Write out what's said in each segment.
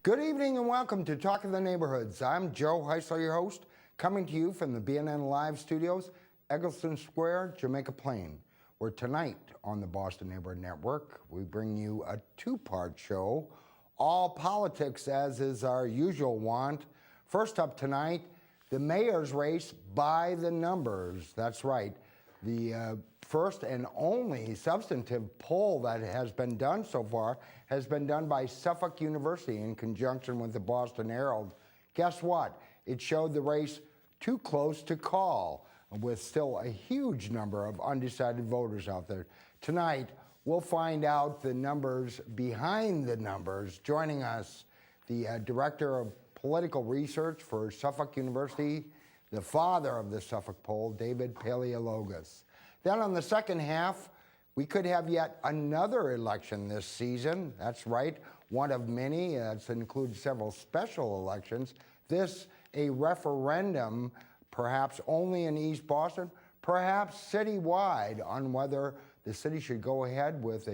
Good evening and welcome to Talk of the Neighborhoods. I'm Joe Heisler, your host, coming to you from the BNN Live studios, Eggleston Square, Jamaica Plain, where tonight on the Boston Neighborhood Network, we bring you a two-part show, all politics as is our usual wont. First up tonight, the mayor's race by the numbers. That's right. The first and only substantive poll that has been done so far has been done by Suffolk University in conjunction with the Boston Herald. Guess what? It showed the race too close to call, with still a huge number of undecided voters out there. Tonight, we'll find out the numbers behind the numbers. Joining us, the Director of Political Research for Suffolk University, the father of the Suffolk poll, David Paleologos. Then on the second half, we could have yet another election this season. That's right, one of many. That includes several special elections. This, a referendum, perhaps only in East Boston, perhaps citywide, on whether the city should go ahead with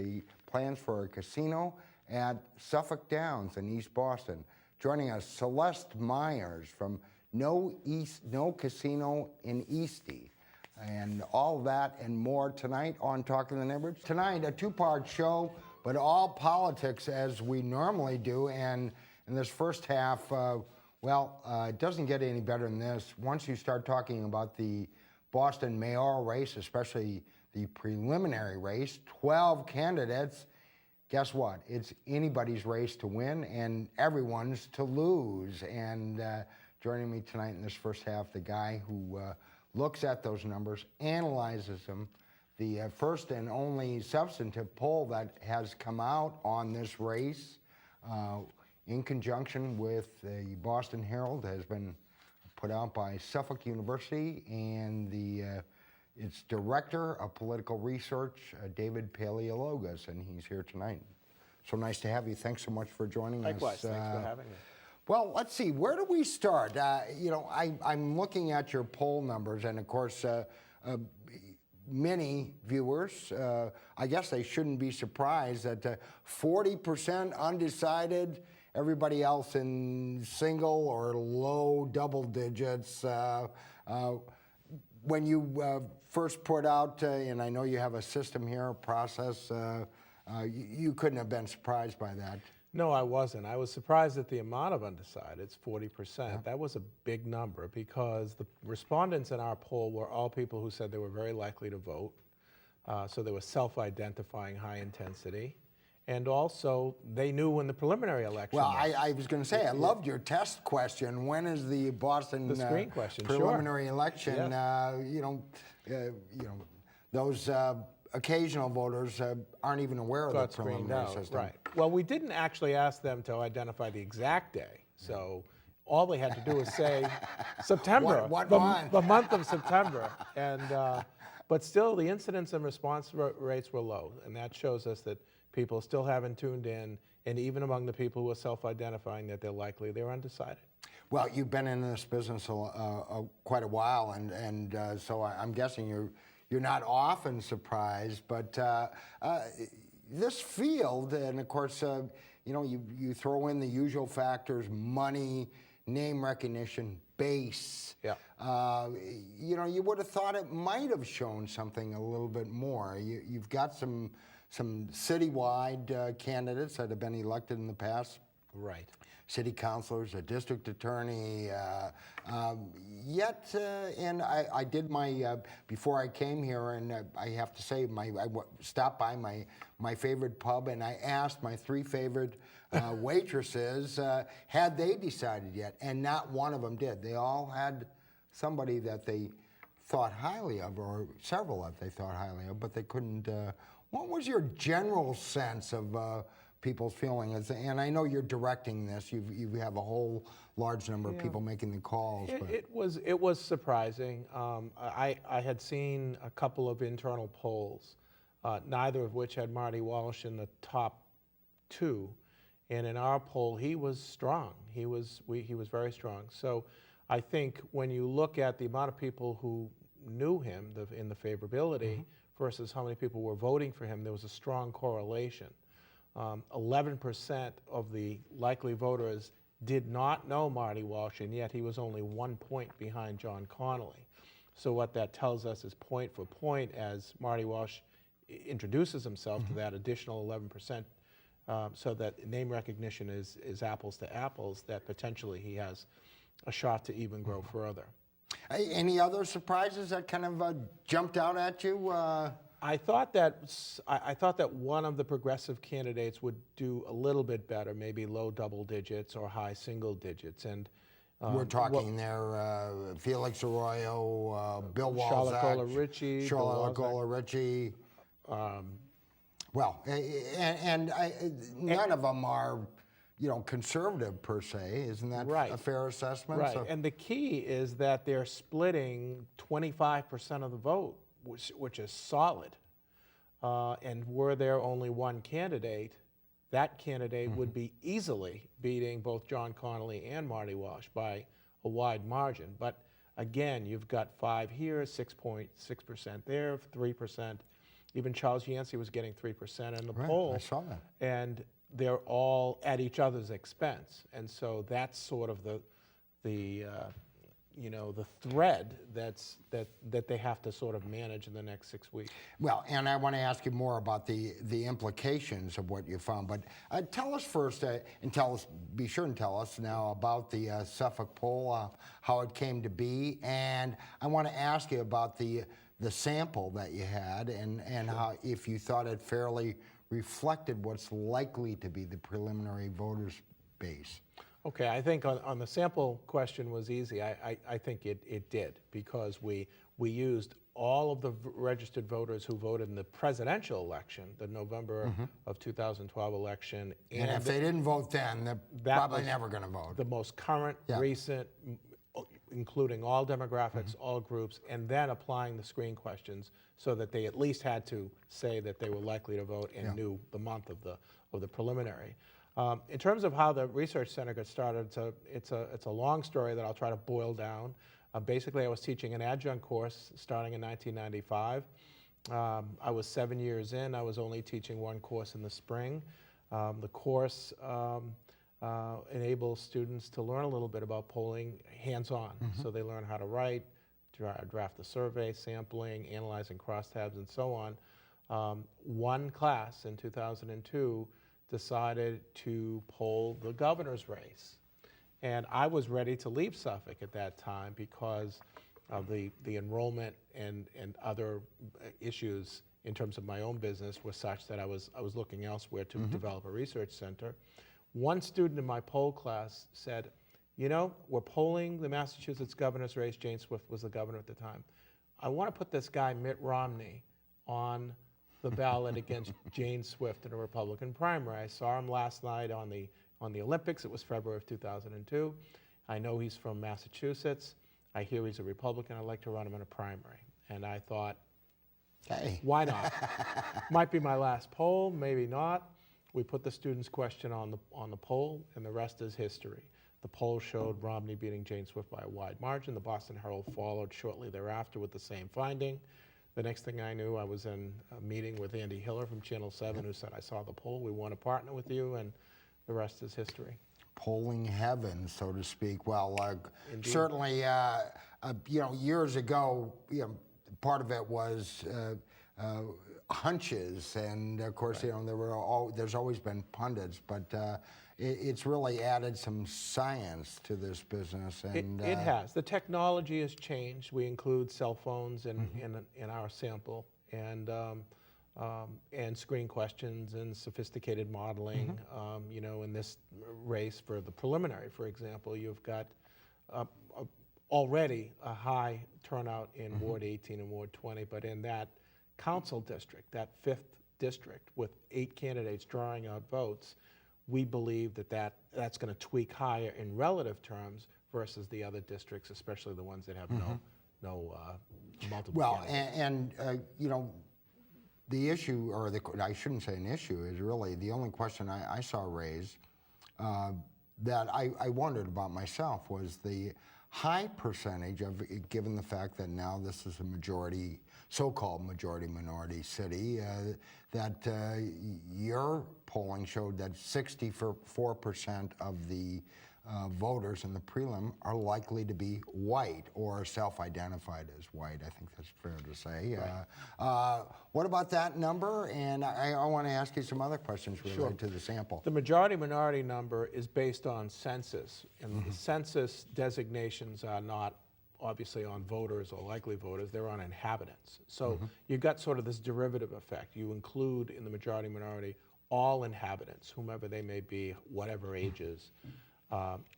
plans for a casino at Suffolk Downs in East Boston. Joining us, Celeste Myers from No Casino in Eastie. And all that and more tonight on Talking the Neighborhoods. Tonight, a two-part show, but all politics as we normally do. And in this first half, it doesn't get any better than this. Once you start talking about the Boston mayoral race, especially the preliminary race, 12 candidates, guess what? It's anybody's race to win and everyone's to lose. And joining me tonight in this first half, the guy who looks at those numbers, analyzes them, the first and only substantive poll that has come out on this race in conjunction with the Boston Herald has been put out by Suffolk University and its Director of Political Research, David Paleologos, and he's here tonight. So nice to have you. Thanks so much for joining us. Likewise, thanks for having me. Well, let's see. Where do we start? I'm looking at your poll numbers, and of course, many viewers, I guess they shouldn't be surprised that 40% undecided, everybody else in single or low double digits. When you first put out, and I know you have a system here, a process, you couldn't have been surprised by that. No, I wasn't. I was surprised at the amount of undecided. It's 40%. Yeah. That was a big number because the respondents in our poll were all people who said they were very likely to vote. So they were self-identifying high intensity. And also, they knew when the preliminary election Well, was. I was going to say, I loved your test question. When is the Boston The screen question, preliminary election? Yes. Those occasional voters aren't even aware of the preliminary system. Right. Well, we didn't actually ask them to identify the exact day. So all they had to do was say September, What the month? of September. And but still, the incidence and response rates were low, and that shows us that people still haven't tuned in, and even among the people who are self-identifying that they're undecided. Well, you've been in this business quite a while, and so I'm guessing you're not often surprised, but this field, and of course, you throw in the usual factors: money, name recognition, base. Yeah. You would have thought it might have shown something a little bit more. You've got some citywide candidates that have been elected in the past. Right. City councilors, a district attorney, and I did before I came here, and I have to say, I stopped by my favorite pub, and I asked my three favorite waitresses, had they decided yet, and not one of them did. They all had somebody that they thought highly of, or several that they thought highly of, but they couldn't. What was your general sense of people's feelings? And I know you're directing this. You have a whole large number of people making the calls. It was surprising. I had seen a couple of internal polls, neither of which had Marty Walsh in the top two. And in our poll, he was strong. He was very strong. So I think when you look at the amount of people who knew him in the favorability versus how many people were voting for him, there was a strong correlation. 11% of the likely voters did not know Marty Walsh, and yet he was only 1 point behind John Connolly. So what that tells us is point for point, as Marty Walsh introduces himself to that additional 11%, so that name recognition is apples to apples, that potentially he has a shot to even grow further. Any other surprises that kind of jumped out at you? I thought that one of the progressive candidates would do a little bit better, maybe low double digits or high single digits, and we're talking there, Felix Arroyo, Bill Charlotte Walzak, Charlotte Bill Gola-Ritchie. None of them are, conservative per se. Isn't that a fair assessment? Right, and the key is that they're splitting 25% of the vote, which is solid. And were there only one candidate, that candidate would be easily beating both John Connolly and Marty Walsh by a wide margin. But again, you've got 5 here, 6.6% there, 3%. Even Charles Yancey was getting 3% in the poll. I saw that. And they're all at each other's expense. And so that's sort of the thread that they have to sort of manage in the next 6 weeks. Well, and I want to ask you more about the implications of what you found, but tell us first, be sure and tell us now about the Suffolk poll, how it came to be, and I want to ask you about the sample that you had, and how, if you thought it fairly reflected what's likely to be the preliminary voters base. Okay, I think on the sample question was easy. I think it did, because we used all of the registered voters who voted in the presidential election, the November of 2012 election. And if they didn't vote then, they're probably never going to vote. The most current, recent, including all demographics, all groups, and then applying the screen questions so that they at least had to say that they were likely to vote and knew the month of the preliminary. In terms of how the research center got started, it's a long story that I'll try to boil down. Basically, I was teaching an adjunct course starting in 1995. I was 7 years in. I was only teaching one course in the spring. The course enables students to learn a little bit about polling hands-on. So they learn how to write, draft a survey, sampling, analyzing crosstabs, and so on. One class in 2002 decided to poll the governor's race. And I was ready to leave Suffolk at that time because of the enrollment and other issues in terms of my own business were such that I was looking elsewhere to develop a research center. One student in my poll class said, we're polling the Massachusetts governor's race. Jane Swift was the governor at the time. I want to put this guy, Mitt Romney, on the ballot against Jane Swift in a Republican primary. I saw him last night on the Olympics. It was February of 2002. I know he's from Massachusetts. I hear he's a Republican. I'd like to run him in a primary. And I thought, hey, why not? Might be my last poll, maybe not. We put the student's question on the poll, and the rest is history. The poll showed Romney beating Jane Swift by a wide margin. The Boston Herald followed shortly thereafter with the same finding. The next thing I knew, I was in a meeting with Andy Hiller from Channel 7, who said, I saw the poll, we want to partner with you, and the rest is history. Polling heaven, so to speak. Well, certainly, years ago, part of it was hunches, and of course, there's always been pundits, but it's really added some science to this business. And it has. The technology has changed. We include cell phones in our sample, and screen questions and sophisticated modeling. In this race for the preliminary, for example, you've got already a high turnout in Ward 18 and Ward 20, but in that council district, that 5th district, with 8 candidates drawing out votes, we believe that's going to tweak higher in relative terms versus the other districts, especially the ones that have no multiple candidates. The issue, or I shouldn't say an issue, is really the only question I saw raised that I wondered about myself was the high percentage of, given the fact that now this is a so-called majority-minority city, that your polling showed that 64% of the voters in the prelim are likely to be white or self-identified as white. I think that's fair to say. Right. What about that number? And I want to ask you some other questions related to the sample. The majority-minority number is based on census, and the census designations are not obviously on voters or likely voters, they're on inhabitants. So you've got sort of this derivative effect. You include in the majority-minority all inhabitants, whomever they may be, whatever ages.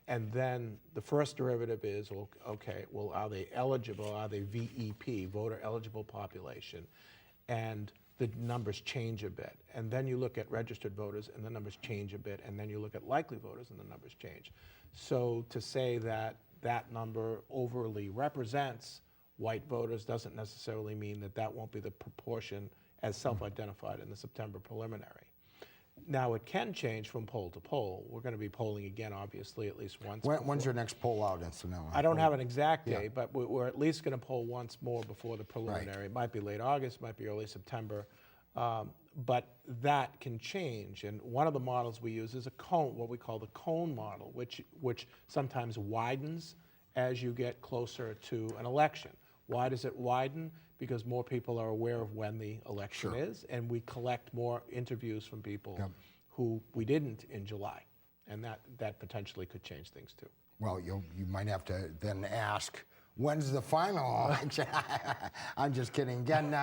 And then the first derivative is, well, okay, well, are they eligible? Are they VEP, voter eligible population? And the numbers change a bit. And then you look at registered voters and the numbers change a bit. And then you look at likely voters and the numbers change. So to say that that number overly represents white voters doesn't necessarily mean that that won't be the proportion as self-identified in the September preliminary. Now, it can change from poll to poll. We're going to be polling again, obviously, at least once. When's your next poll out, incidentally? I don't have an exact date, but we're at least going to poll once more before the preliminary. It might be late August, might be early September. But that can change. And one of the models we use is a cone, what we call the cone model, which sometimes widens as you get closer to an election. Why does it widen? Because more people are aware of when the election is, and we collect more interviews from people who we didn't in July. And that potentially could change things too. Well, you might have to then ask, when's the final election? I'm just kidding. Again,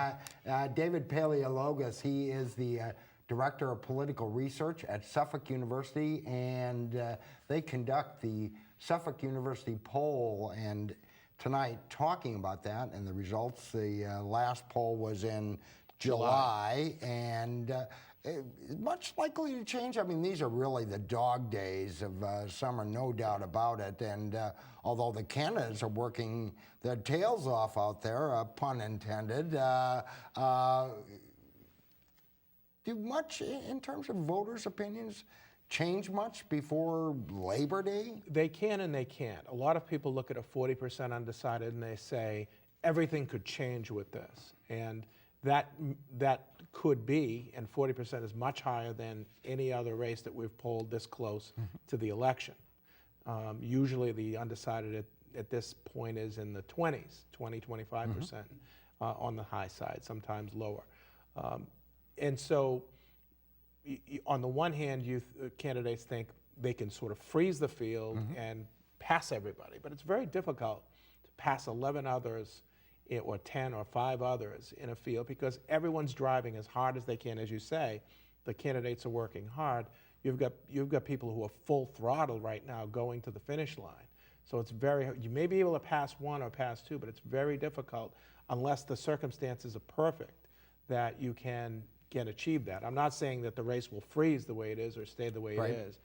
David Paleologos, he is the Director of Political Research at Suffolk University, and they conduct the Suffolk University poll, and tonight talking about that and the results. The last poll was in July. And much likely to change. I mean, these are really the dog days of summer, no doubt about it. And although the candidates are working their tails off out there, pun intended, do much in terms of voters' opinions change much before Labor Day? They can and they can't. A lot of people look at a 40% undecided and they say, everything could change with this. And that could be, and 40% is much higher than any other race that we've polled this close to the election. Usually the undecided at this point is in the 20s, 25% on the high side, sometimes lower. And so on the one hand, candidates think they can sort of freeze the field and pass everybody, but it's very difficult to pass 11 others or 10 or 5 others in a field because everyone's driving as hard as they can. As you say, the candidates are working hard. You've got people who are full throttle right now going to the finish line. So it's you may be able to pass one or pass two, but it's very difficult unless the circumstances are perfect that you can achieve that. I'm not saying that the race will freeze the way it is or stay the way it is,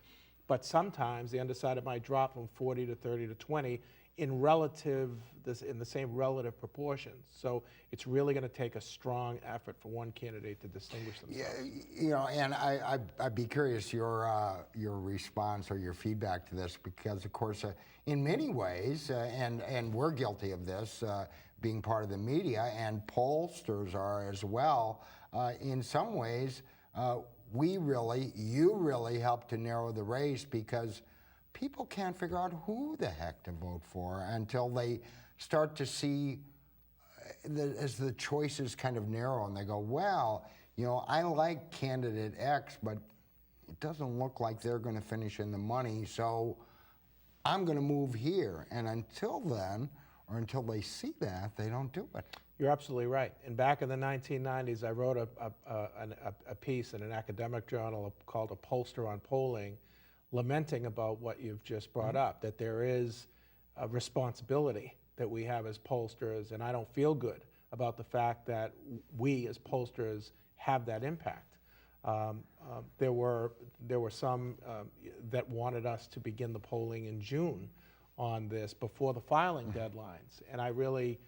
but sometimes the undecided might drop from 40 to 30 to 20 in the same relative proportions. So it's really going to take a strong effort for one candidate to distinguish themselves. Yeah, you know, and I'd be curious your response or your feedback to this because, of course, in many ways, and we're guilty of this, being part of the media, and pollsters are as well. In some ways, you really help to narrow the race because people can't figure out who the heck to vote for until they start to see as the choices kind of narrow and they go, well, you know, I like candidate X, but it doesn't look like they're going to finish in the money, so I'm going to move here. And until then, or until they see that, they don't do it. You're absolutely right. And back in the 1990s, I wrote a piece in an academic journal called A Pollster on Polling, lamenting about what you've just brought up, that there is a responsibility that we have as pollsters, and I don't feel good about the fact that we as pollsters have that impact. There were some that wanted us to begin the polling in June on this before the filing deadlines, and I really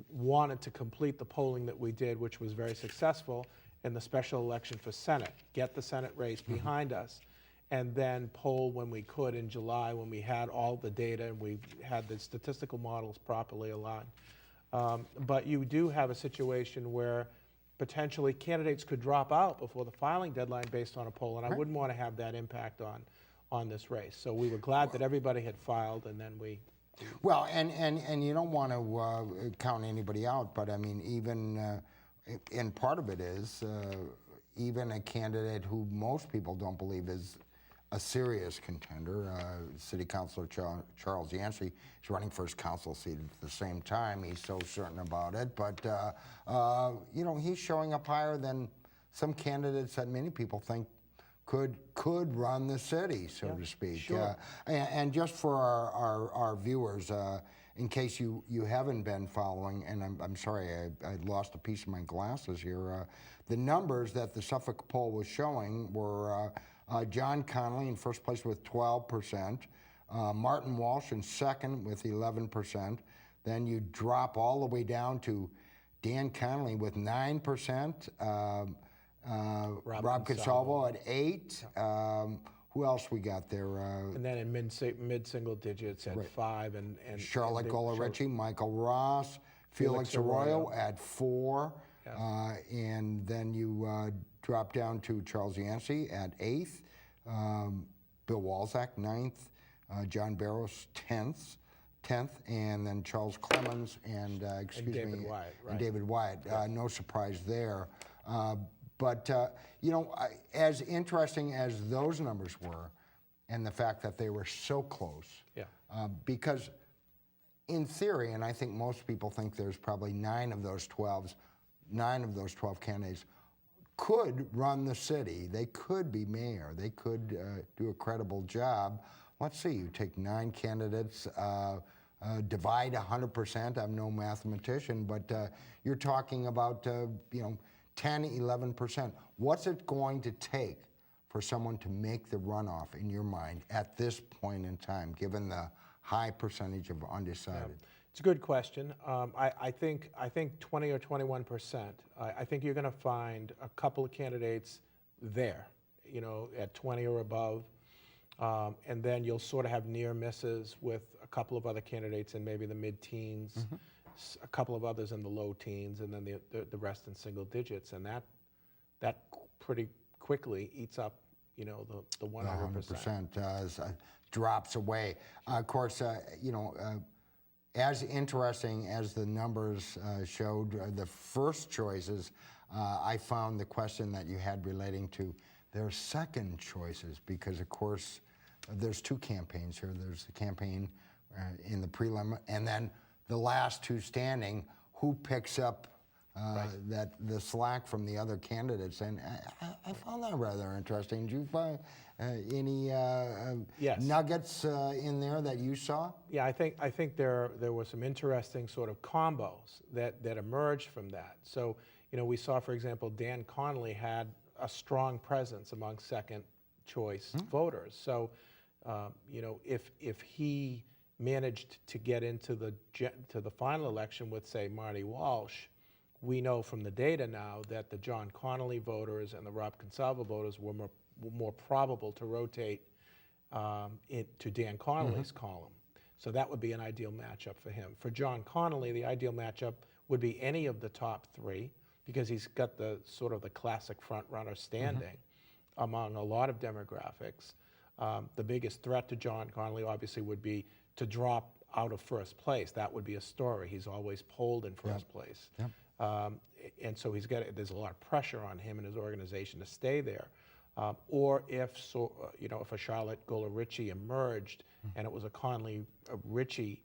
wanted to complete the polling that we did, which was very successful in the special election for Senate, get the Senate race behind us, and then poll when we could in July when we had all the data and we had the statistical models properly aligned. But you do have a situation where potentially candidates could drop out before the filing deadline based on a poll, and I wouldn't want to have that impact on this race. So we were glad that everybody had filed, and then we. Well, and you don't want to count anybody out, but I mean, even, and part of it is, even a candidate who most people don't believe is a serious contender, City Councilor Charles Yancey is running for his council seat at the same time. He's so certain about it, but you know, he's showing up higher than some candidates that many people think could run the city, so to speak. Sure. And just for our viewers, in case you haven't been following, and I'm sorry, I lost a piece of my glasses here. The numbers that the Suffolk poll was showing were John Connolly in first place with 12%, Martin Walsh in second with 11%. Then you drop all the way down to Dan Connolly with 9%, Rob Consalvo at 8%. Who else we got there? And then in mid-single digits at 5%, and Charlotte Golorici, Michael Ross, Felix Arroyo at 4%. Yeah. And then you drop down to Charles Yancey at 8th, Bill Walczak 9th, John Barros 10th, and then Charles Clemens and David Wyatt, right. And David Wyatt. Yeah. No surprise there. But you know, as interesting as those numbers were, and the fact that they were so close, yeah. Because in theory, and I think most people think there's probably 9 of those 12 candidates could run the city. They could be mayor. They could do a credible job. Let's see, you take 9 candidates, divide 100%. I'm no mathematician, but you're talking about, you know, 10, 11%. What's it going to take for someone to make the runoff, in your mind, at this point in time, given the high percentage of undecided? Yeah. It's a good question. I think 20 or 21%. I think you're going to find a couple of candidates there, you know, at 20 or above, and then you'll sort of have near misses with a couple of other candidates in maybe the mid-teens, a couple of others in the low teens, and then the rest in single digits, and that pretty quickly eats up, you know, the 100%. 100% drops away. Of course, you know. As interesting as the numbers showed, the first choices, I found the question that you had relating to their second choices, because of course there's 2 campaigns here. There's the campaign in the prelim, and then the last 2 standing, who picks up the slack from the other candidates. And I found that rather interesting. Did you find any yes. nuggets in there that you saw? Yeah, I think there were some interesting sort of combos that emerged from that. So, you know, we saw, for example, Dan Connolly had a strong presence among second choice voters. So, you know, if he managed to get into the final election with, say, Marty Walsh, we know from the data now that the John Connolly voters and the Rob Consalvo voters were more probable to rotate to Dan Connolly's column. So that would be an ideal matchup for him. For John Connolly, the ideal matchup would be any of the top 3, because he's got the sort of the classic front runner standing among a lot of demographics. The biggest threat to John Connolly obviously would be to drop out of first place. That would be a story. He's always polled in first place. Yep. And so there's a lot of pressure on him and his organization to stay there. Or if a Charlotte Golorici emerged and it was a Connolly-Ritchie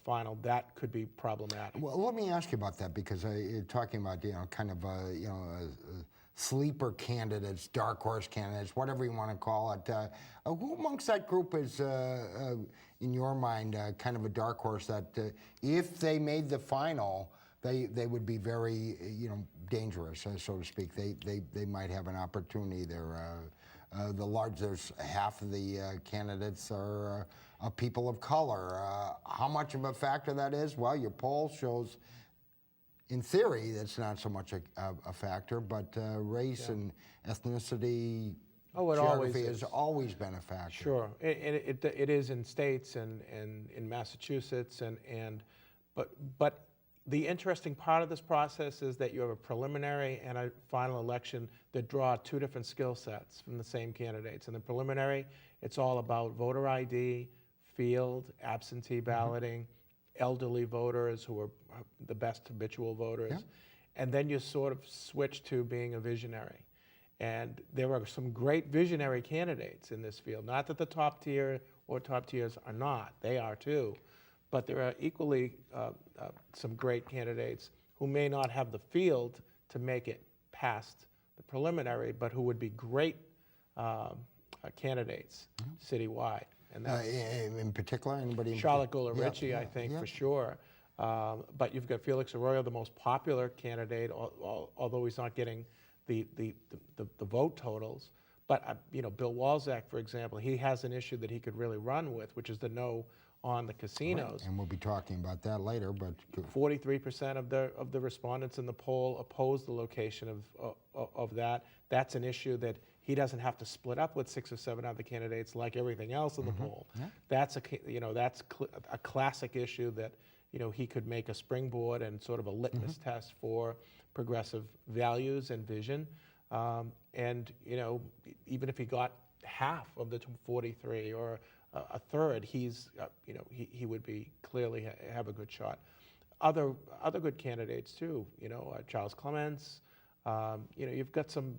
final, that could be problematic. Well, let me ask you about that, because you're talking about, you know, kind of sleeper candidates, dark horse candidates, whatever you want to call it. Who amongst that group is, in your mind, kind of a dark horse that if they made the final, they would be very, you know, dangerous, so to speak. They might have an opportunity there. There's half of the candidates are people of color. How much of a factor that is? Well, your poll shows, in theory, that's not so much a factor, but race and ethnicity, geography has always been a factor. Sure, it is in states and in Massachusetts, but The interesting part of this process is that you have a preliminary and a final election that draw two different skill sets from the same candidates. In the preliminary, it's all about voter ID, field, absentee balloting, elderly voters who are the best habitual voters. Yeah. And then you sort of switch to being a visionary. And there are some great visionary candidates in this field. Not that the top tier or top tiers are not, they are too. But there are equally some great candidates who may not have the field to make it past the preliminary, but who would be great candidates citywide. And that's in particular, anybody? Charlotte Golarici, I think, for sure. But you've got Felix Arroyo, the most popular candidate, although he's not getting the vote totals. But Bill Walczak, for example, he has an issue that he could really run with, which is the no on the casinos. Right. And we'll be talking about that later. But 43% of the respondents in the poll oppose the location of that. That's an issue that he doesn't have to split up with 6 or 7 other candidates like everything else in the poll. Yeah. That's a classic issue that he could make a springboard and sort of a litmus test for progressive values and vision. And even if he got half of the 43 or a third, he's he would be clearly have a good shot. Other good candidates too. Charles Clements. You've got some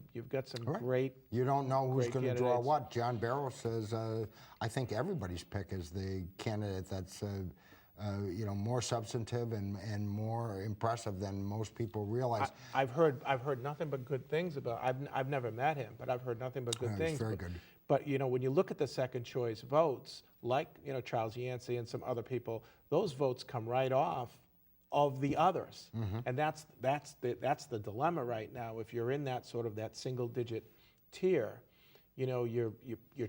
great. You don't know who's going to draw candidates. what. John Barrow says, I think everybody's pick is the candidate that's more substantive and more impressive than most people realize. I've heard nothing but good things about. I've never met him, but I've heard nothing but good things. Very good. But when you look at the second choice votes, like Charles Yancey and some other people, those votes come right off of the others, and that's the dilemma right now. If you're in that sort of that single digit tier, you're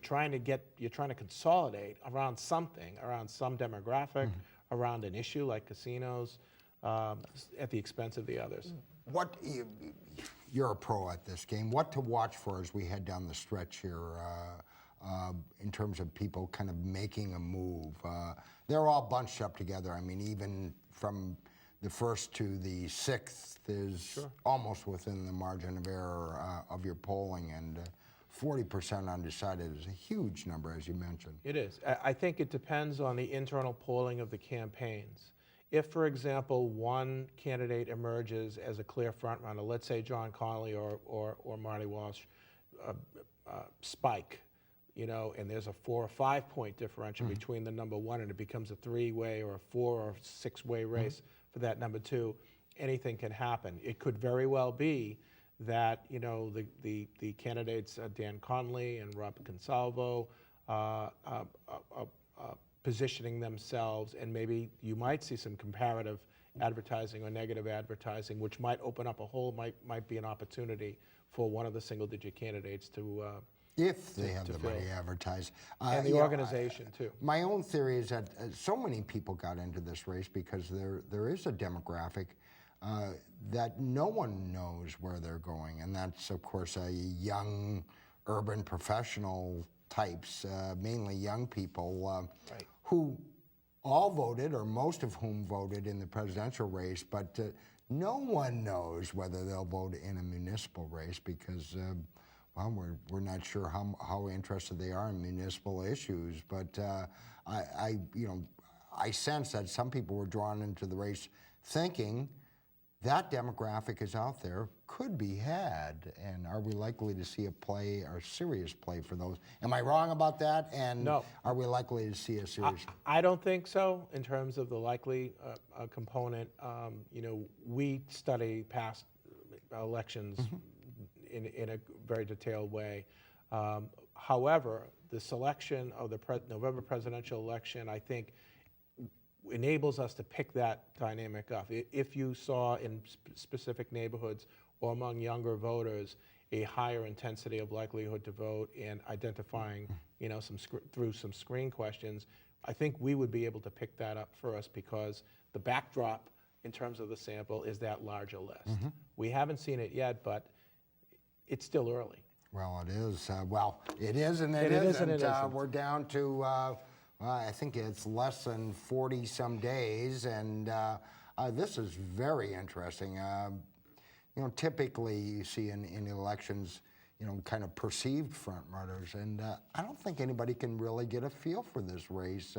trying to consolidate around something, around some demographic, around an issue like casinos, at the expense of the others. What you're a pro at this game. What to watch for as we head down the stretch here in terms of people kind of making a move? They're all bunched up together. I mean, even from the 1st to the 6th is almost within the margin of error of your polling, and 40% undecided is a huge number, as you mentioned. It is. I think it depends on the internal polling of the campaigns. If, for example, one candidate emerges as a clear frontrunner, let's say John Connolly or Marty Walsh spike, and there's a 4 or 5 point differential between the number 1, and it becomes a 3-way or a 4 or 6-way race for that number 2, anything can happen. It could very well be that the candidates Dan Connolly and Rob Consalvo positioning themselves, and maybe you might see some comparative advertising or negative advertising, which might open up a hole, might be an opportunity for one of the single-digit candidates to if they have the money to advertise. And the organization, too. My own theory is that so many people got into this race because there is a demographic that no one knows where they're going, and that's, of course, young, urban professional types, mainly young people, who all voted, or most of whom voted in the presidential race, but no one knows whether they'll vote in a municipal race because, we're not sure how interested they are in municipal issues. But I sense that some people were drawn into the race thinking that demographic is out there, could be had, and are we likely to see a play or serious play for those? Am I wrong about that? And no. Are we likely to see a serious? I don't think so in terms of the likely component. We study past elections in a very detailed way. However, the selection of the November presidential election, I think, enables us to pick that dynamic up. If you saw in specific neighborhoods or among younger voters a higher intensity of likelihood to vote and identifying, through some screen questions, I think we would be able to pick that up for us because the backdrop in terms of the sample is that larger list. We haven't seen it yet, but it's still early. Well, it is. It is and it isn't. We're down to I think it's less than 40 some days, and This is very interesting. Typically you see in elections, kind of perceived front runners, and I don't think anybody can really get a feel for this race.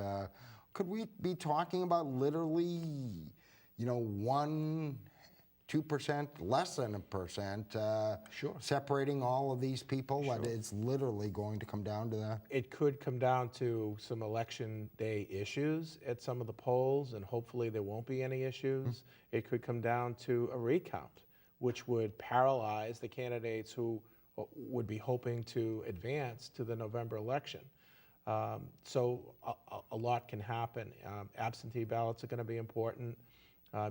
Could we be talking about literally, 1, 2%, less than 1%, Sure. separating all of these people? Sure. That it's literally going to come down to that? It could come down to some election day issues at some of the polls, and hopefully there won't be any issues. It could come down to a recount, which would paralyze the candidates who would be hoping to advance to the November election. So a lot can happen. Absentee ballots are going to be important.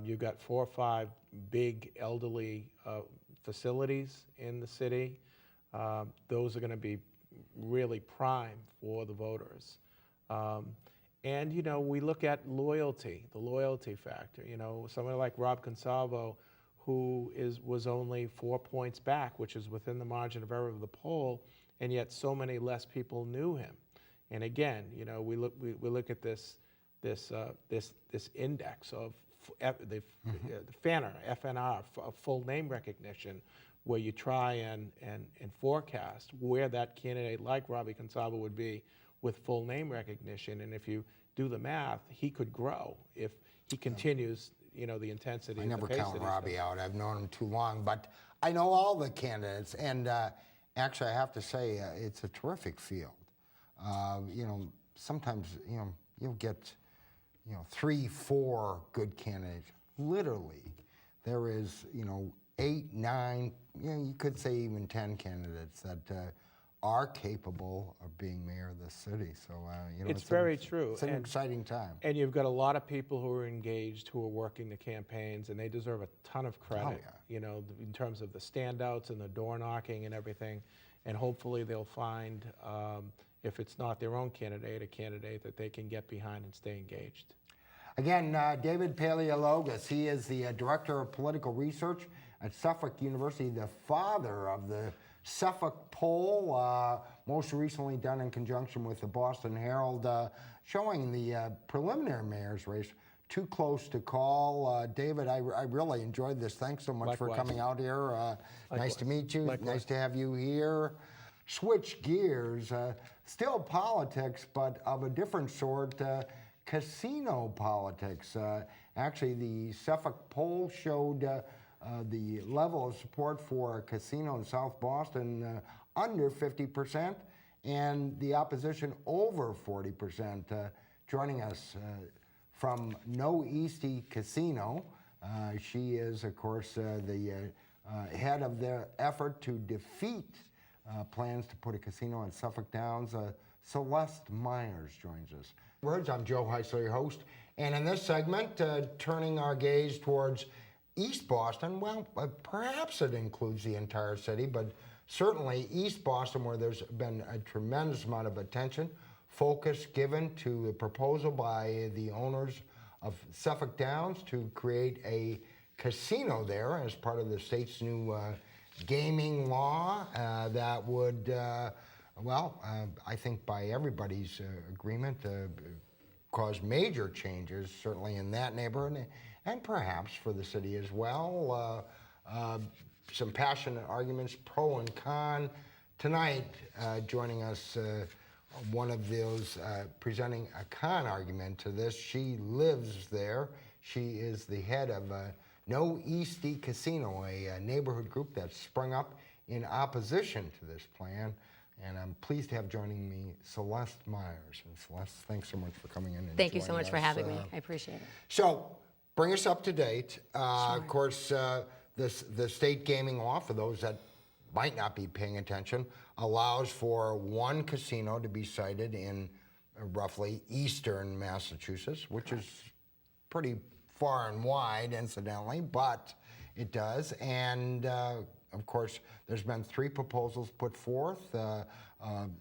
You've got 4 or 5 big elderly facilities in the city. Those are going to be really prime for the voters. And, we look at loyalty, the loyalty factor. Someone like Rob Consalvo, who was only 4 points back, which is within the margin of error of the poll, and yet so many less people knew him. And again, we look at this index of the FNR, full name recognition, where you try and forecast where that candidate like Robbie Consalvo would be with full name recognition. And if you do the math, he could grow if he continues the intensity. I never count Robbie out. I've known him too long, but I know all the candidates, and actually I have to say it's a terrific field. Sometimes you'll get 3, 4 good candidates. Literally, there is 8, 9, you could say even 10 candidates that are capable of being mayor of the city. So it's very true. It's an exciting time. And you've got a lot of people who are engaged, who are working the campaigns, and they deserve a ton of credit. Oh, yeah. In terms of the standouts and the door knocking and everything. And hopefully they'll find, if it's not their own candidate, a candidate that they can get behind and stay engaged. Again, David Paleologos, he is the Director of Political Research at Suffolk University, the father of the Suffolk poll, most recently done in conjunction with the Boston Herald, showing the preliminary mayor's race. Too close to call. David, I really enjoyed this. Thanks so much Likewise. for coming out here. Nice to meet you. Likewise. Nice to have you here. Switch gears. Still politics, but of a different sort. Casino politics. Actually, the Suffolk poll showed the level of support for a casino in South Boston under 50%, and the opposition over 40%. Joining us from No Eastie Casino, she is, of course, the head of their effort to defeat plans to put a casino in Suffolk Downs. Celeste Myers joins us. I'm Joe Heisler, your host, and in this segment, turning our gaze towards East Boston. Well, perhaps it includes the entire city, but certainly East Boston, where there's been a tremendous amount of attention, focus given to a proposal by the owners of Suffolk Downs to create a casino there as part of the state's new gaming law that would, I think by everybody's agreement, cause major changes, certainly in that neighborhood, and perhaps for the city as well. Some passionate arguments, pro and con. Tonight, joining us, one of those presenting a con argument to this. She lives there. She is the head of No Eastie Casino, a neighborhood group that sprung up in opposition to this plan. And I'm pleased to have joining me Celeste Myers. And Celeste, thanks so much for coming in. And Thank you so much us. for having me. I appreciate it. So, bring us up to date. Sure. Of course, the state gaming law, for those that might not be paying attention, allows for one casino to be sited in roughly eastern Massachusetts, which is pretty far and wide, incidentally, but it does. And of course, there's been 3 proposals put forth.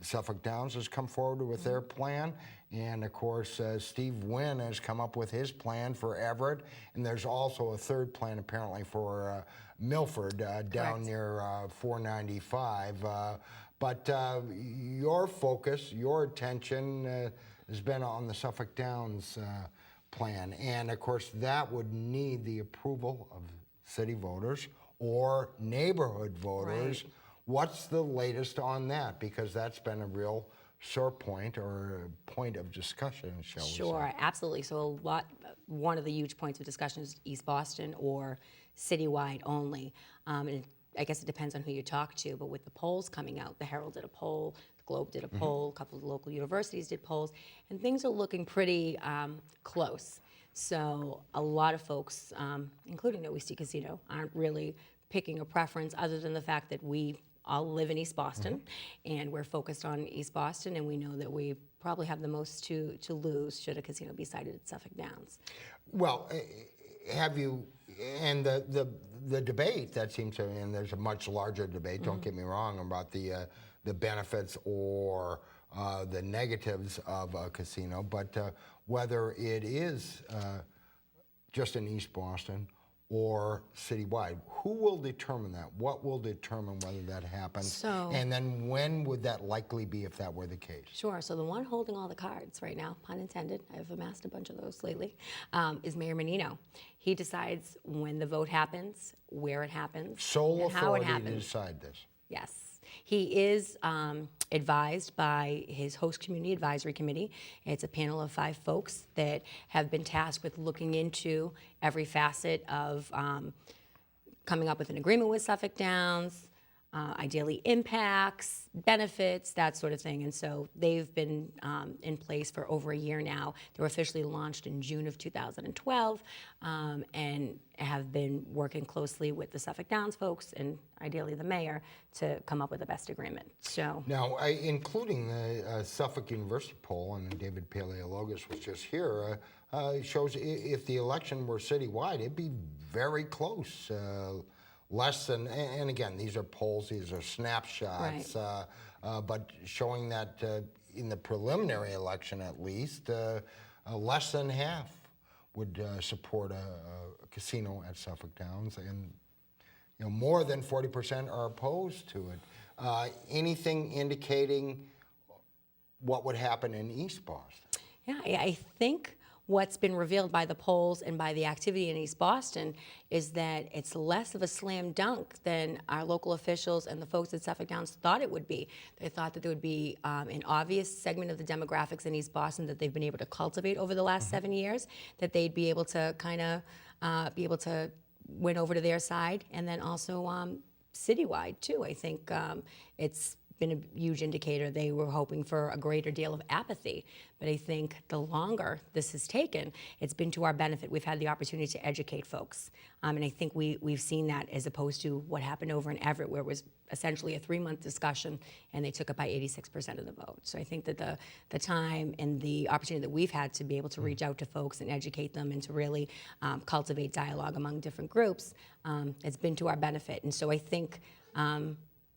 Suffolk Downs has come forward with their plan. And of course, Steve Wynn has come up with his plan for Everett. And there's also a 3rd plan apparently for Milford down near 495. But your focus, your attention has been on the Suffolk Downs plan. And of course, that would need the approval of city voters or neighborhood voters. Right. What's the latest on that? Because that's been a real sore point or a point of discussion, shall we say. Sure, absolutely. So one of the huge points of discussion is East Boston or citywide only. And I guess it depends on who you talk to, but with the polls coming out, the Herald did a poll, the Globe did a poll, a couple of the local universities did polls, and things are looking pretty close. So a lot of folks, including the Eastie Casino, aren't really picking a preference other than the fact that we all live in East Boston, and we're focused on East Boston, and we know that we probably have the most to lose should a casino be sited at Suffolk Downs. Well, have you, and the debate that seems to, and there's a much larger debate, don't get me wrong, about the benefits or the negatives of a casino, but whether it is just in East Boston or citywide, who will determine that? What will determine whether that happens? And then when would that likely be if that were the case? Sure, so the one holding all the cards right now, pun intended, I've amassed a bunch of those lately, is Mayor Menino. He decides when the vote happens, where it happens, Sole and how it authority to happens. decide this. Yes. He is advised by his host community advisory committee. It's a panel of 5 folks that have been tasked with looking into every facet of coming up with an agreement with Suffolk Downs, ideally impacts, benefits, that sort of thing. And so they've been in place for over a year now. They were officially launched in June of 2012 and have been working closely with the Suffolk Downs folks and ideally the mayor to come up with the best agreement. So now, including the Suffolk University poll, and David Paleologos was just here, shows if the election were citywide, it'd be very close. Less than, and again, these are polls, these are snapshots, but showing that in the preliminary election at least, less than half would support a casino at Suffolk Downs, and more than 40% are opposed to it. Anything indicating what would happen in East Boston? yeah, I think what's been revealed by the polls and by the activity in East Boston is that it's less of a slam dunk than our local officials and the folks at Suffolk Downs thought it would be. They thought that there would be an obvious segment of the demographics in East Boston that they've been able to cultivate over the last 7 years, that they'd be able to kind of be able to win over to their side, and then also citywide too. I think it's been a huge indicator. They were hoping for a greater deal of apathy, but I think the longer this has taken, it's been to our benefit. We've had the opportunity to educate folks, and I think we've seen that as opposed to what happened over in Everett, where it was essentially a 3-month discussion, and they took it by 86% of the vote. So I think that the time and the opportunity that we've had to be able to reach out to folks and educate them and to really cultivate dialogue among different groups, it's been to our benefit. And so I think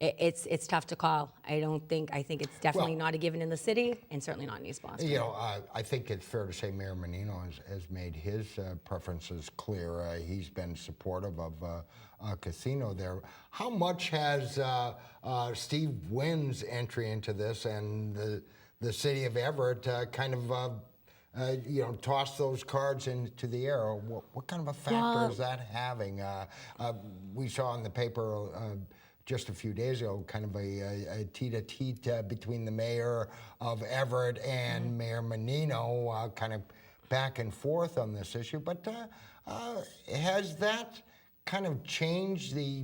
it's tough to call. I think it's definitely not a given in the city, and certainly not in East Boston. I think it's fair to say Mayor Menino has made his preferences clear. He's been supportive of a casino there. How much has Steve Wynn's entry into this and the city of Everett kind of toss those cards into the air? What kind of a factor is that having? We saw in the paper just a few days ago, kind of a tete-a-tete between the mayor of Everett and Mayor Menino, kind of back and forth on this issue. But has that kind of changed the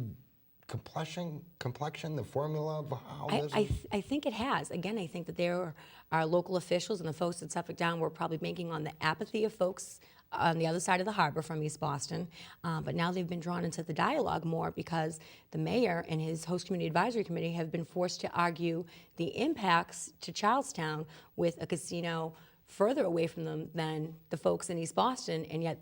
complexion, the formula of how this is? I think it has. Again, I think that there are local officials and the folks at Suffolk Down were probably banking on the apathy of folks on the other side of the harbor from East Boston, but now they've been drawn into the dialogue more because the mayor and his host community advisory committee have been forced to argue the impacts to Charlestown with a casino further away from them than the folks in East Boston, and yet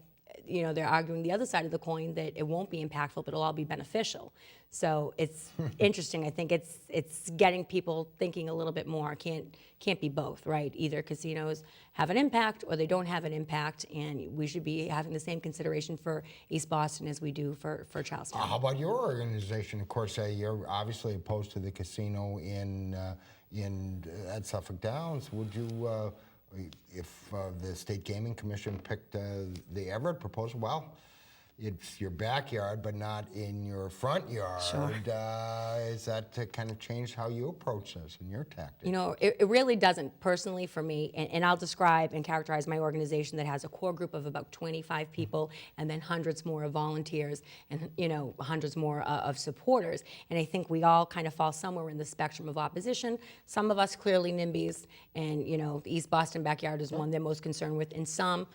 they're arguing the other side of the coin that it won't be impactful, but it'll all be beneficial. So it's interesting. I think it's getting people thinking a little bit more. Can't be both, right? Either casinos have an impact or they don't have an impact, and we should be having the same consideration for East Boston as we do for Charlestown. How about your organization? Of course, you're obviously opposed to the casino at Suffolk Downs. Would you if the State Gaming Commission picked the Everett proposal, well, it's your backyard, but not in your front yard. Sure. Is that to kind of change how you approach this and your tactics? You know, it really doesn't personally for me, and I'll describe and characterize my organization that has a core group of about 25 people and then hundreds more of volunteers and, you know, hundreds more of supporters. And I think we all kind of fall somewhere in the spectrum of opposition. Some of us clearly NIMBYs, and, you know, the East Boston backyard is one they're most concerned with, and some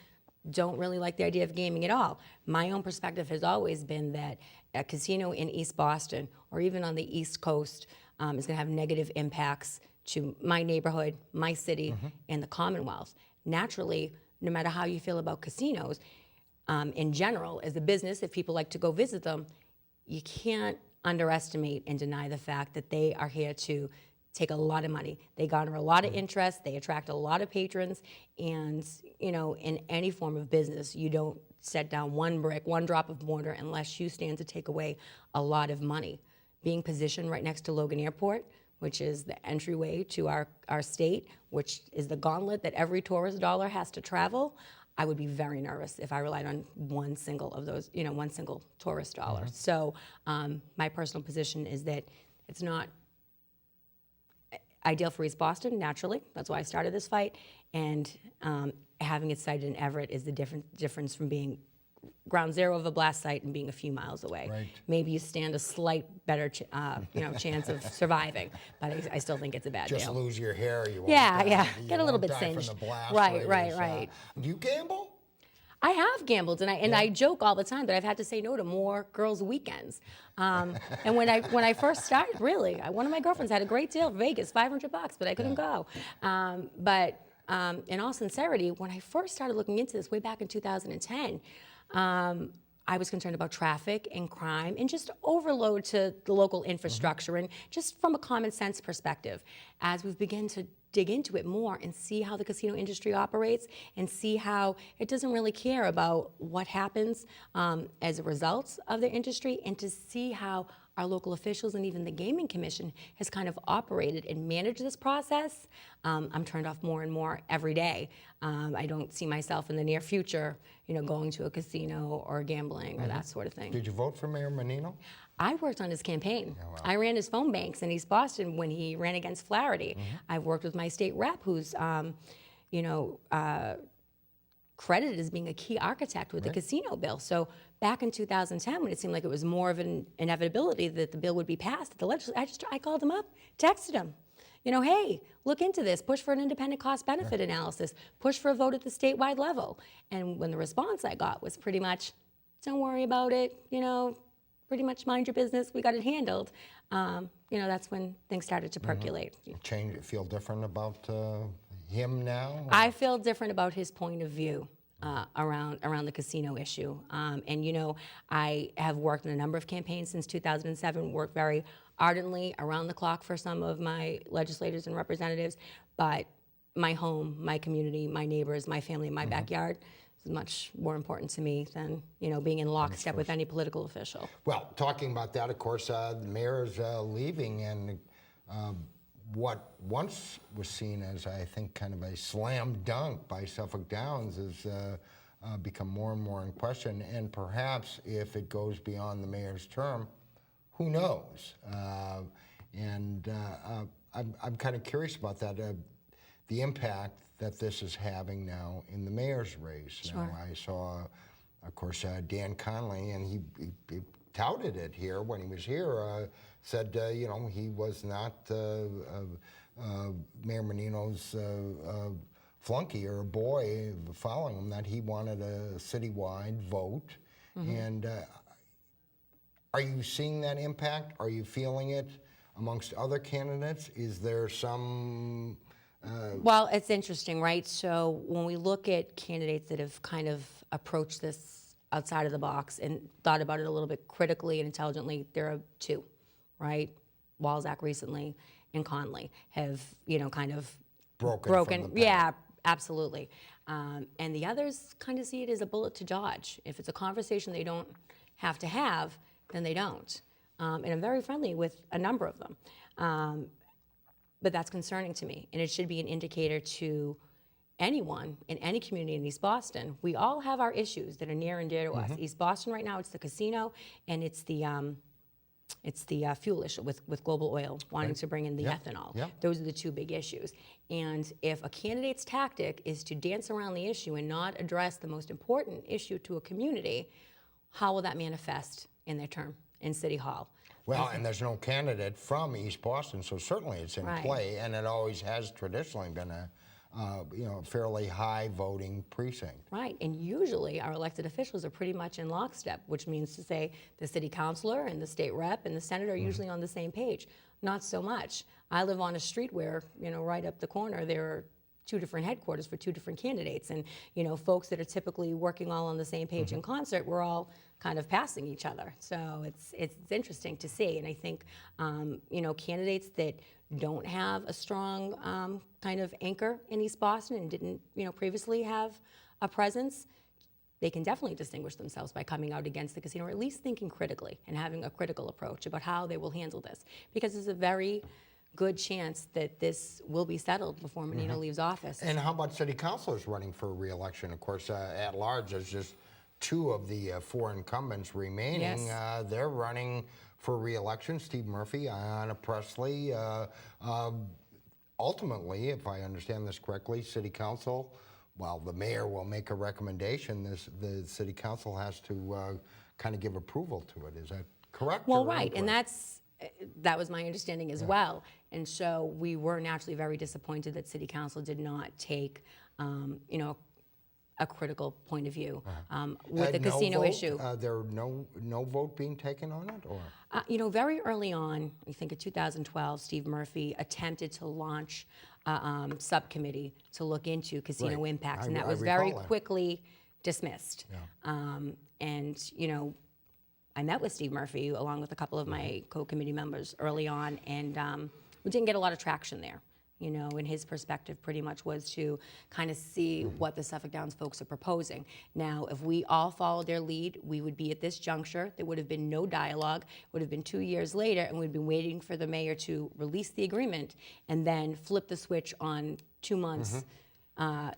don't really like the idea of gaming at all. My own perspective has always been that a casino in East Boston or even on the East Coast is going to have negative impacts to my neighborhood, my city, and the Commonwealth. Naturally, no matter how you feel about casinos, in general, as a business, if people like to go visit them, you can't underestimate and deny the fact that they are here to take a lot of money. They garner a lot of interest, they attract a lot of patrons, and, you know, in any form of business, you don't set down one brick, one drop of mortar unless you stand to take away a lot of money. Being positioned right next to Logan Airport, which is the entryway to our state, which is the gauntlet that every tourist dollar has to travel, I would be very nervous if I relied on one single of those, you know, one single tourist dollar. So my personal position is that it's not ideal for East Boston, naturally. That's why I started this fight. And having it sited in Everett is the difference from being ground zero of a blast site and being a few miles away. Right. Maybe you stand a slight better chance of surviving, but I still think it's a bad Just deal. lose your hair, you won't Yeah, die. yeah. You Get a little won't bit die singed. From the blast Right, rays. right. Do you gamble? I have gambled, and I joke all the time that I've had to say no to more girls' weekends. And when I first started, really, one of my girlfriends had a great deal, Vegas, $500, but I couldn't go. But in all sincerity, when I first started looking into this way back in 2010, I was concerned about traffic and crime and just overload to the local infrastructure and just from a common sense perspective. As we've begun to dig into it more and see how the casino industry operates and see how it doesn't really care about what happens as a result of the industry, and to see how our local officials and even the Gaming Commission has kind of operated and managed this process, I'm turned off more and more every day. I don't see myself in the near future, you know, going to a casino or gambling or that sort of thing. Did you vote for Mayor Menino? I worked on his campaign. Oh, wow. I ran his phone banks in East Boston when he ran against Flaherty. I've worked with my state rep, who's, credited as being a key architect with the casino bill. So back in 2010, when it seemed like it was more of an inevitability that the bill would be passed at the legislature, I called him up, texted him. You know, hey, look into this, push for an independent cost-benefit analysis, push for a vote at the statewide level. And when the response I got was pretty much, don't worry about it, you know, pretty much mind your business, we got it handled, you know, that's when things started to percolate. Feel different about him now? I feel different about his point of view around the casino issue. And, you know, I have worked in a number of campaigns since 2007, worked very ardently around the clock for some of my legislators and representatives, but my home, my community, my neighbors, my family, my backyard is much more important to me than, you know, being in lockstep with any political official. Well, talking about that, of course, the mayor's leaving, and what once was seen as, I think, kind of a slam dunk by Suffolk Downs has become more and more in question. And perhaps if it goes beyond the mayor's term, who knows? I'm kind of curious about that, the impact that this is having now in the mayor's race. Sure. Now, I saw, of course, Dan Conley, and he touted it here when he was here, said, you know, he was not Mayor Menino's flunky or a boy following him, that he wanted a citywide vote. And are you seeing that impact? Are you feeling it amongst other candidates? Is there some... Well, it's interesting, right? So when we look at candidates that have kind of approached this outside of the box and thought about it a little bit critically and intelligently, there are two, right? Walzak recently and Conley have, you know, kind of broken. from the path. Yeah, absolutely. And the others kind of see it as a bullet to dodge. If it's a conversation they don't have to have, then they don't. And I'm very friendly with a number of them. But that's concerning to me, and it should be an indicator to anyone in any community in East Boston, we all have our issues that are near and dear to us. East Boston right now, it's the casino, and it's the fuel issue with Global Oil wanting to bring in the ethanol. Yeah. Those are the two big issues. And if a candidate's tactic is to dance around the issue and not address the most important issue to a community, how will that manifest in their term in City Hall? Well, and there's no candidate from East Boston, so certainly it's in Right. play, and it always has traditionally been a fairly high voting precinct. Right, and usually our elected officials are pretty much in lockstep, which means to say the city councilor and the state rep and the senator are usually on the same page. Not so much. I live on a street where, right up the corner, there are two different headquarters for two different candidates, and folks that are typically working all on the same page in concert, we're all kind of passing each other. So it's interesting to see, and I think candidates that don't have a strong kind of anchor in East Boston and didn't previously have a presence, they can definitely distinguish themselves by coming out against the casino, or at least thinking critically and having a critical approach about how they will handle this, because there's a very good chance that this will be settled before Menino leaves office. And how about city councilors running for re-election? Of course, at large, there's just two of the four incumbents remaining. Yes. They're running for re-election. Steve Murphy, Ayanna Presley. Ultimately, if I understand this correctly, city council, well, the mayor will make a recommendation. The city council has to kind of give approval to it. Is that correct? Well, or right, and incorrect? that was my understanding as well. And so we were naturally very disappointed that City Council did not take, a critical point of view with the No casino vote? issue. There no vote being taken on it, or? Very early on, I think in 2012, Steve Murphy attempted to launch a subcommittee to look into casino Right. impacts, I- and that I was very recall that. quickly dismissed. Yeah. I met with Steve Murphy along with a couple of my co-committee members early on, and we didn't get a lot of traction there. And his perspective pretty much was to kind of see what the Suffolk Downs folks are proposing. Now, if we all followed their lead, we would be at this juncture. There would have been no dialogue. It would have been 2 years later, and we'd been waiting for the mayor to release the agreement and then flip the switch on 2 months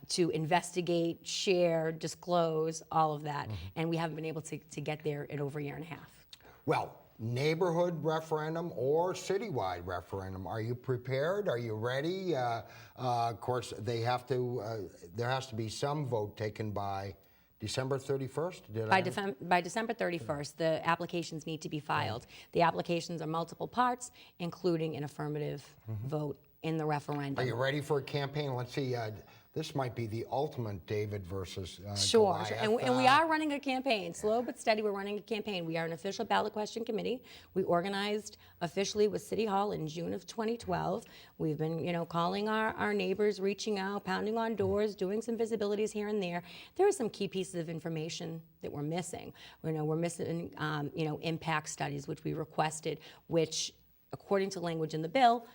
to investigate, share, disclose, all of that. And we haven't been able to get there in over a year and a half. Well, neighborhood referendum or citywide referendum, are you prepared? Are you ready? Of course, there has to be some vote taken by December 31st? By December 31st, the applications need to be filed. The applications are multiple parts, including an affirmative vote in the referendum. Are you ready for a campaign? Let's see. This might be the ultimate David versus Sure, Goliath. and we are running a campaign. Slow but steady, we're running a campaign. We are an official ballot question committee. We organized officially with City Hall in June of 2012. We've been, calling our neighbors, reaching out, pounding on doors, doing some visibilities here and there. There are some key pieces of information that we're missing. We're missing, impact studies, which we requested, which, according to language in the bill,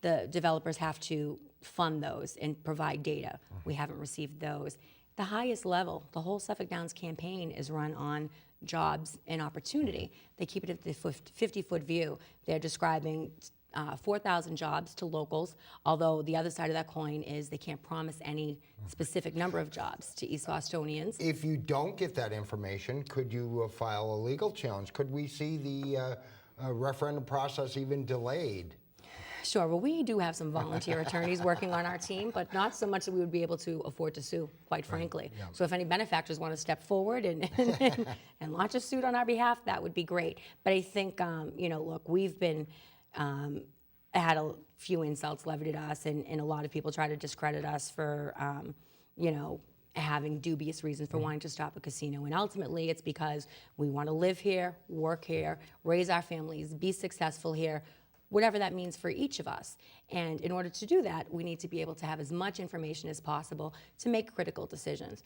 the developers have to fund those and provide data. We haven't received those. The highest level, the whole Suffolk Downs campaign is run on jobs and opportunity. They keep it at the 50-foot view. They're describing 4,000 jobs to locals, although the other side of that coin is they can't promise any specific number of jobs to East Bostonians. If you don't get that information, could you file a legal challenge? Could we see the referendum process even delayed? Sure, well, we do have some volunteer attorneys working on our team, but not so much that we would be able to afford to sue, quite frankly. yeah. So if any benefactors want to step forward and launch a suit on our behalf, that would be great. But I think, look, we've been, had a few insults levied at us, and a lot of people try to discredit us for, having dubious reasons for wanting to stop a casino. And ultimately, it's because we want to live here, work here, raise our families, be successful here, whatever that means for each of us. And in order to do that, we need to be able to have as much information as possible to make critical decisions.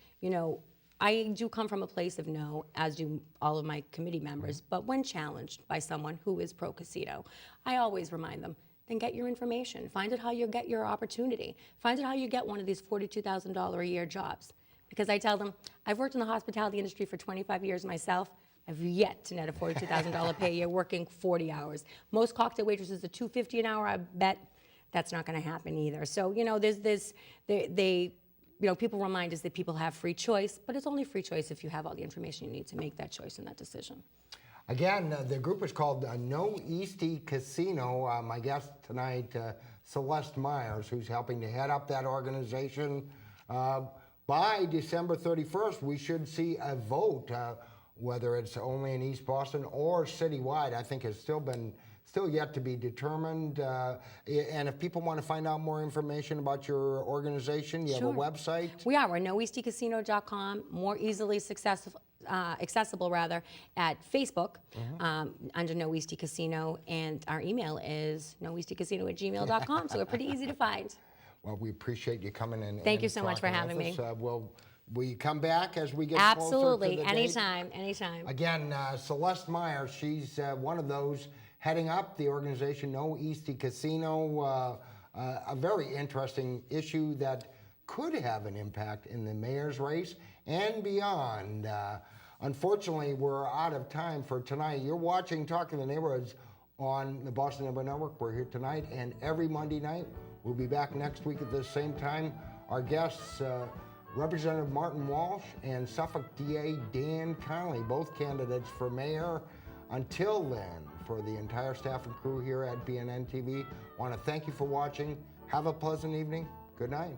I do come from a place of no, as do all of my committee members, but when challenged by someone who is pro-casino, I always remind them, then get your information. Find out how you get your opportunity. Find out how you get one of these $42,000 a year jobs. Because I tell them, I've worked in the hospitality industry for 25 years myself. I've yet to net a $42,000 pay a year working 40 hours. Most cocktail waitresses are $250 an hour. I bet that's not going to happen either. So, there's this, they people remind us that people have free choice, but it's only free choice if you have all the information you need to make that choice and that decision. Again, the group is called No Eastie Casino. My guest tonight, Celeste Myers, who's helping to head up that organization. By December 31st, we should see a vote, whether it's only in East Boston or citywide. I think has still yet to be determined. And if people want to find out more information about your organization, you have a website? We are. We're noeastiecasino.com, more easily accessible rather, at Facebook under No Eastie Casino, and our email is noeastiecasino@gmail.com, so we're pretty easy to find. Well, we appreciate you coming in. Thank you so much for having me. Will you come back as we get Absolutely, closer to the anytime, anytime. Again, Celeste Myers, she's one of those heading up the organization No Eastie Casino, a very interesting issue that could have an impact in the mayor's race and beyond. Unfortunately, we're out of time for tonight. You're watching Talking the Neighborhoods on the Boston Neighborhood Network. We're here tonight and every Monday night. We'll be back next week at the same time. Our guests, Representative Martin Walsh and Suffolk DA Dan Connolly, both candidates for mayor. Until then, for the entire staff and crew here at BNN TV, I want to thank you for watching. Have a pleasant evening. Good night.